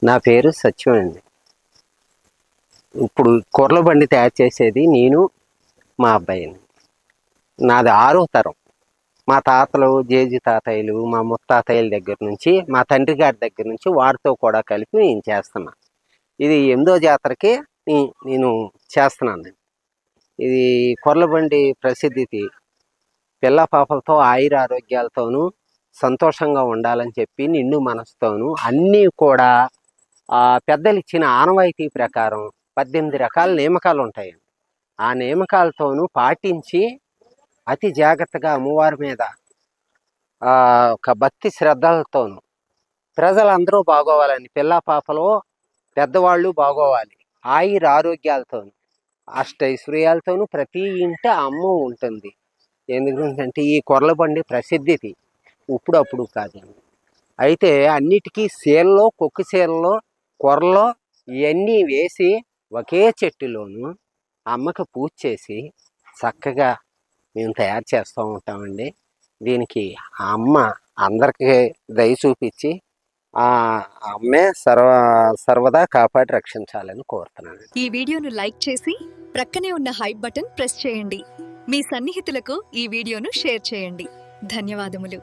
నా పేరు సత్యం అండి. ఇప్పుడు కూరల బండి తయారు చేసేది నేను, మా అబ్బాయిని. నాది 6వ తరం. మా తాతలు, జేజి తాతయ్యలు, మా ముత్తాతయ్యల దగ్గర నుంచి, మా తండ్రి గారి దగ్గర నుంచి వారితో కూడా కలిపి నేను చేస్తున్నా. ఇది 8వ జాతరకి నేను చేస్తున్నాను. ఇది కూరల బండి ప్రసిద్ధికి పిల్ల పాపలతో ఆయురారోగ్యాలతోనూ సంతోషంగా ఉండాలని చెప్పి నిండు మనసుతోనూ అన్నీ కూడా పెద్దలు ఇచ్చిన ఆనవాయితీ ప్రకారం 18 రకాల నియమకాలు ఉంటాయండి. ఆ నియమకాలతోనూ పాటించి అతి జాగ్రత్తగా అమ్మవారి మీద ఒక భక్తి శ్రద్ధలతోనూ ప్రజలందరూ బాగోవాలని, పిల్ల పాపలు పెద్దవాళ్ళు బాగోవాలి, ఆరోగ్యాలతోనూ అష్టైశ్వర్యాలతోనూ ప్రతి ఇంట అమ్మ ఉంటుంది. ఎందుకంటే ఈ కొర్ల బండి ప్రసిద్ధిది ఇప్పుడప్పుడు కాదండి. అయితే అన్నిటికీ సీలలో, కొక్కు సీలలో, కొర్రలో ఇవన్నీ వేసి ఒకే చెట్టులోను అమ్మకి పూజ చేసి చక్కగా మేము తయారు చేస్తూ ఉంటామండి. దీనికి ఆ అమ్మ అందరికీ దయ చూపించి ఆ అమ్మే సర్వదా కాపాడి రక్షించాలని కోరుతున్నాను. ఈ వీడియోను లైక్ చేసి ప్రక్కనే ఉన్న హైప్ బటన్ ప్రెస్ చేయండి. మీ సన్నిహితులకు ఈ వీడియోను షేర్ చేయండి. ధన్యవాదములు.